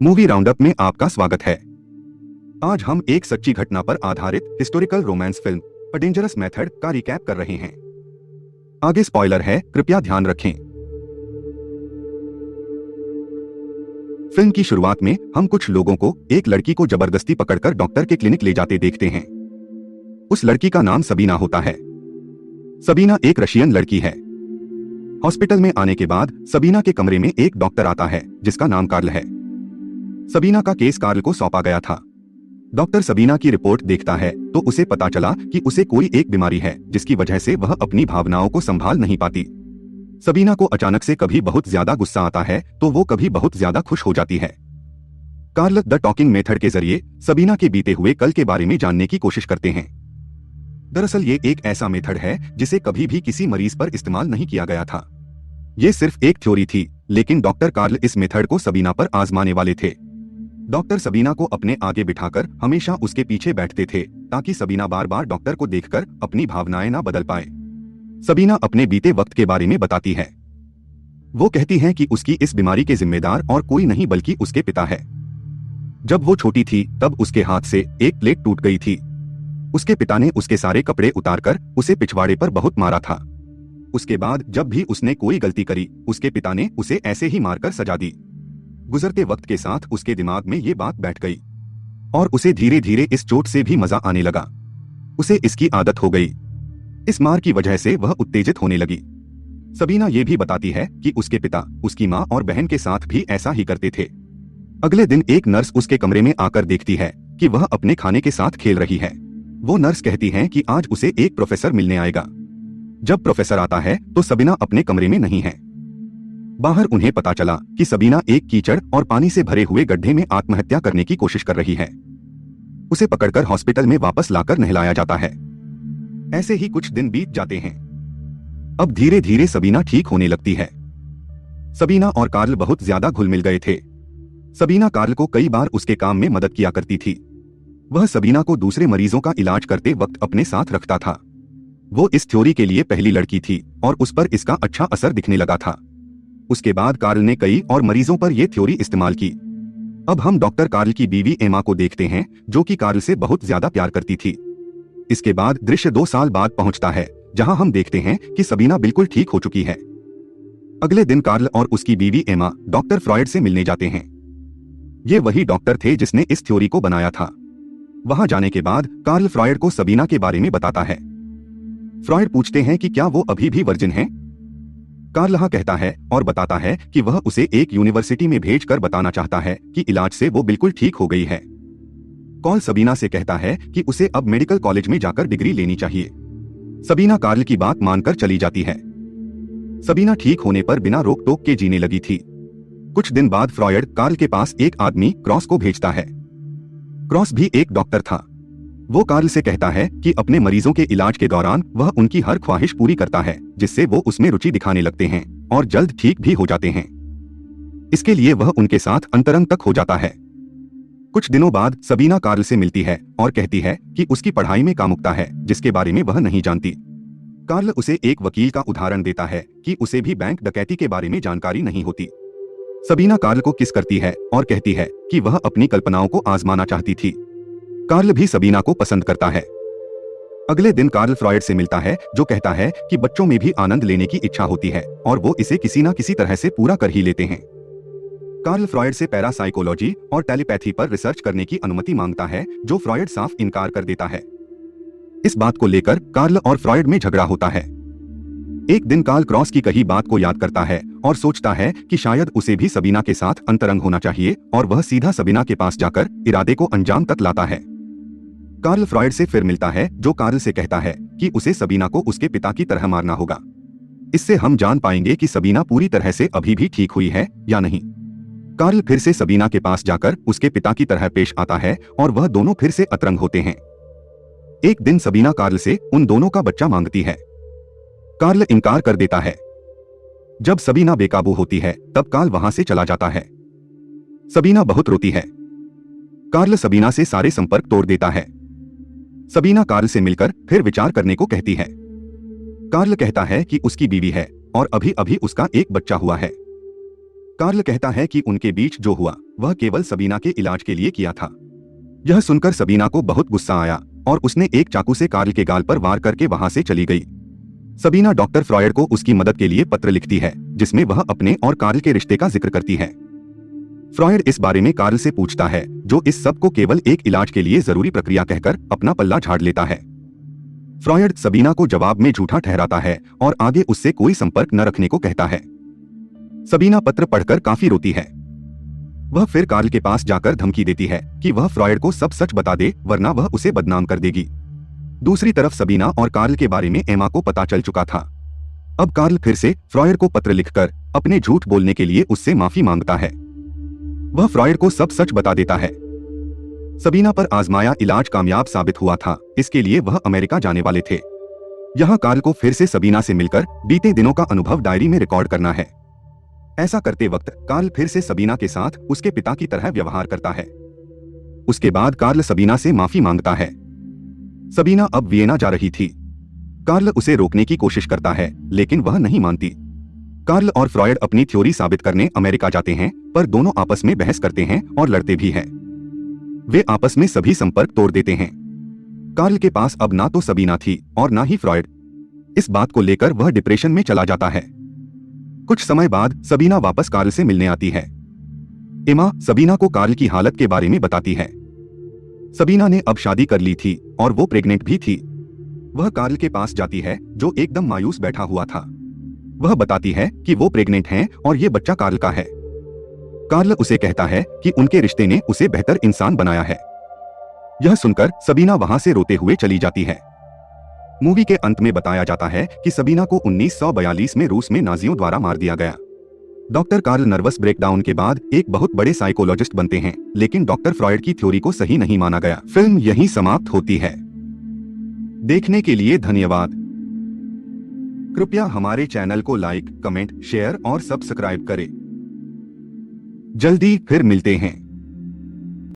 Movie roundup में आपका स्वागत है। आज हम एक सच्ची घटना पर आधारित historical romance film a dangerous method का रिकैप कर रहे हैं। आगे स्पॉइलर है, कृपया ध्यान रखें। फिल्म की शुरुआत में हम कुछ लोगों को एक लड़की को जबरदस्ती पकड़कर डॉक्टर के क्लिनिक ले जाते देखते हैं। उस लड़की का नाम सबीना होता है। सबीना एक रशियन लड़की है। हॉस्पिटल में आने के बाद सबीना के कमरे में एक डॉक्टर आता है जिसका नाम कार्ल है। सबीना का केस कार्ल को सौंपा गया था। डॉक्टर सबीना की रिपोर्ट देखता है तो उसे पता चला कि उसे कोई एक बीमारी है जिसकी वजह से वह अपनी भावनाओं को संभाल नहीं पाती। सबीना को अचानक से कभी बहुत ज्यादा गुस्सा आता है तो वो कभी बहुत ज्यादा खुश हो जाती है। कार्ल द टॉकिंग मेथड के जरिए सबीना के बीते हुए कल के बारे में जानने की कोशिश करते हैं। दरअसल ये एक ऐसा मेथड है जिसे कभी भी किसी मरीज पर इस्तेमाल नहीं किया गया था। ये सिर्फ एक थ्योरी थी, लेकिन डॉक्टर कार्ल इस मेथड को सबीना पर आजमाने वाले थे। डॉक्टर सबीना को अपने आगे बिठाकर हमेशा उसके पीछे बैठते थे ताकि सबीना बार बार डॉक्टर को देखकर अपनी भावनाएं ना बदल पाए। सबीना अपने बीते वक्त के बारे में बताती है। वो कहती है कि उसकी इस बीमारी के जिम्मेदार और कोई नहीं बल्कि उसके पिता है। जब वो छोटी थी तब उसके हाथ से एक प्लेट टूट गई थी। उसके पिता ने उसके सारे कपड़े उतारकर उसे पिछवाड़े पर बहुत मारा था। उसके बाद जब भी उसने कोई गलती करी उसके पिता ने उसे ऐसे ही मारकर सजा दी। गुजरते वक्त के साथ उसके दिमाग में ये बात बैठ गई और उसे धीरे धीरे इस चोट से भी मजा आने लगा। उसे इसकी आदत हो गई। इस मार की वजह से वह उत्तेजित होने लगी। सबीना ये भी बताती है कि उसके पिता उसकी माँ और बहन के साथ भी ऐसा ही करते थे। अगले दिन एक नर्स उसके कमरे में आकर देखती है कि वह अपने खाने के साथ खेल रही है। वो नर्स कहती है कि आज उसे एक प्रोफेसर मिलने आएगा। जब प्रोफेसर आता है तो सबीना अपने कमरे में नहीं है। बाहर उन्हें पता चला कि सबीना एक कीचड़ और पानी से भरे हुए गड्ढे में आत्महत्या करने की कोशिश कर रही है। उसे पकड़कर हॉस्पिटल में वापस लाकर नहलाया जाता है। ऐसे ही कुछ दिन बीत जाते हैं। अब धीरे धीरे सबीना ठीक होने लगती है। सबीना और कार्ल बहुत ज्यादा घुल मिल गए थे। सबीना कार्ल को कई बार उसके काम में मदद किया करती थी। वह सबीना को दूसरे मरीजों का इलाज करते वक्त अपने साथ रखता था। वो इस थ्योरी के लिए पहली लड़की थी और उस पर इसका अच्छा असर दिखने लगा था। उसके बाद कार्ल ने कई और मरीजों पर यह थ्योरी इस्तेमाल की। अब हम डॉक्टर कार्ल की बीवी एमा को देखते हैं जो कि कार्ल से बहुत ज्यादा प्यार करती थी। इसके बाद दृश्य 2 साल बाद पहुंचता है जहां हम देखते हैं कि सबीना बिल्कुल ठीक हो चुकी है। अगले दिन कार्ल और उसकी बीवी एमा डॉक्टर फ्रॉयड से मिलने जाते हैं। ये वही डॉक्टर थे जिसने इस थ्योरी को बनाया था। वहां जाने के बाद कार्ल फ्रॉयड को सबीना के बारे में बताता है। फ्रॉयड पूछते हैं कि क्या वो अभी भी वर्जिन है। कार्ल हाँ कहता है और बताता है कि वह उसे एक यूनिवर्सिटी में भेजकर बताना चाहता है कि इलाज से वो बिल्कुल ठीक हो गई है। कॉल सबीना से कहता है कि उसे अब मेडिकल कॉलेज में जाकर डिग्री लेनी चाहिए। सबीना कार्ल की बात मानकर चली जाती है। सबीना ठीक होने पर बिना रोक टोक के जीने लगी थी। कुछ दिन बाद फ्रॉयड कार्ल के पास एक आदमी क्रॉस को भेजता है। क्रॉस भी एक डॉक्टर था। वो कार्ल से कहता है कि अपने मरीजों के इलाज के दौरान वह उनकी हर ख्वाहिश पूरी करता है जिससे वो उसमें रुचि दिखाने लगते हैं और जल्द ठीक भी हो जाते हैं। इसके लिए वह उनके साथ अंतरंग तक हो जाता है। कुछ दिनों बाद सबीना कार्ल से मिलती है और कहती है कि उसकी पढ़ाई में कामुकता है जिसके बारे में वह नहीं जानती। कार्ल उसे एक वकील का उदाहरण देता है कि उसे भी बैंक डकैती के बारे में जानकारी नहीं होती। सबीना कार्ल को किस करती है और कहती है कि वह अपनी कल्पनाओं को आजमाना चाहती थी। कार्ल भी सबीना को पसंद करता है। अगले दिन कार्ल फ्रॉयड से मिलता है जो कहता है कि बच्चों में भी आनंद लेने की इच्छा होती है और वो इसे किसी न किसी तरह से पूरा कर ही लेते हैं। कार्ल फ्रॉयड से पैरासाइकोलॉजी और टेलीपैथी पर रिसर्च करने की अनुमति मांगता है जो फ्रॉयड साफ इनकार कर देता है। इस बात को लेकर कार्ल और फ्रॉयड में झगड़ा होता है। एक दिन कार्ल क्रॉस की कही बात को याद करता है और सोचता है कि शायद उसे भी सबीना के साथ अंतरंग होना चाहिए और वह सीधा सबीना के पास जाकर इरादे को अंजाम तक लाता है। कार्ल फ्रॉयड से फिर मिलता है जो कार्ल से कहता है कि उसे सबीना को उसके पिता की तरह मारना होगा। इससे हम जान पाएंगे कि सबीना पूरी तरह से अभी भी ठीक हुई है या नहीं। कार्ल फिर से सबीना के पास जाकर उसके पिता की तरह पेश आता है और वह दोनों फिर से अतरंग होते हैं। एक दिन सबीना कार्ल से उन दोनों का बच्चा मांगती है। कार्ल इनकार कर देता है। जब सबीना बेकाबू होती है तब कार्ल वहां से चला जाता है। सबीना बहुत रोती है। कार्ल सबीना से सारे संपर्क तोड़ देता है। सबीना कार्ल से मिलकर फिर विचार करने को कहती है। कार्ल कहता है कि उसकी बीवी है और अभी अभी उसका एक बच्चा हुआ है। कार्ल कहता है कि उनके बीच जो हुआ वह केवल सबीना के इलाज के लिए किया था। यह सुनकर सबीना को बहुत गुस्सा आया और उसने एक चाकू से कार्ल के गाल पर वार करके वहां से चली गई। सबीना डॉक्टर फ्रॉयड को उसकी मदद के लिए पत्र लिखती है, जिसमें वह अपने और कार्ल के रिश्ते का जिक्र करती है। फ्रॉयड इस बारे में कार्ल से पूछता है, जो इस सब को केवल एक इलाज के लिए जरूरी प्रक्रिया कहकर अपना पल्ला झाड़ लेता है। फ्रॉयड सबीना को जवाब में झूठा ठहराता है और आगे उससे कोई संपर्क न रखने को कहता है। सबीना पत्र पढ़कर काफी रोती है। वह फिर कार्ल के पास जाकर धमकी देती है कि वह फ्रॉयड को सब सच बता दे, वरना वह उसे बदनाम कर देगी। दूसरी तरफ सबीना और कार्ल के बारे में एमा को पता चल चुका था। अब कार्ल फिर से फ्रॉयड को पत्र लिखकर अपने झूठ बोलने के लिए उससे माफी मांगता है। वह फ्रॉयड को सब सच बता देता है। सबीना पर आजमाया इलाज कामयाब साबित हुआ था, इसके लिए वह अमेरिका जाने वाले थे। यहाँ कार्ल को फिर से सबीना से मिलकर बीते दिनों का अनुभव डायरी में रिकॉर्ड करना है। ऐसा करते वक्त कार्ल फिर से सबीना के साथ उसके पिता की तरह व्यवहार करता है। उसके बाद कार्ल सबीना से माफी मांगता है। सबीना अब वियना जा रही थी। कार्ल उसे रोकने की कोशिश करता है, लेकिन वह नहीं मानती। कार्ल और फ्रॉयड अपनी थ्योरी साबित करने अमेरिका जाते हैं, पर दोनों आपस में बहस करते हैं और लड़ते भी हैं। वे आपस में सभी संपर्क तोड़ देते हैं। कार्ल के पास अब ना तो सबीना थी और ना ही फ्रॉयड। इस बात को लेकर वह डिप्रेशन में चला जाता है। कुछ समय बाद सबीना वापस कार्ल से मिलने आती है। एमा सबीना को कार्ल की हालत के बारे में बताती है। सबीना ने अब शादी कर ली थी और वो प्रेग्नेंट भी थी। वह कार्ल के पास जाती है, जो एकदम मायूस बैठा हुआ था। वह बताती है कि वो प्रेग्नेंट हैं और ये बच्चा कार्ल का है। कार्ल उसे कहता है कि उनके रिश्ते ने उसे बेहतर इंसान बनाया है। यह सुनकर सबीना वहां से रोते हुए चली जाती है। मूवी के अंत में बताया जाता है कि सबीना को 1942 में रूस में नाजियों द्वारा मार दिया गया। डॉक्टर कार्ल नर्वस ब्रेकडाउन के बाद एक बहुत बड़े साइकोलॉजिस्ट बनते हैं, लेकिन डॉक्टर फ्रॉयड की थ्योरी को सही नहीं माना गया। फिल्म यहीं समाप्त होती है। देखने के लिए धन्यवाद। कृपया हमारे चैनल को लाइक, कमेंट, शेयर और सब्सक्राइब करें। जल्दी फिर मिलते हैं।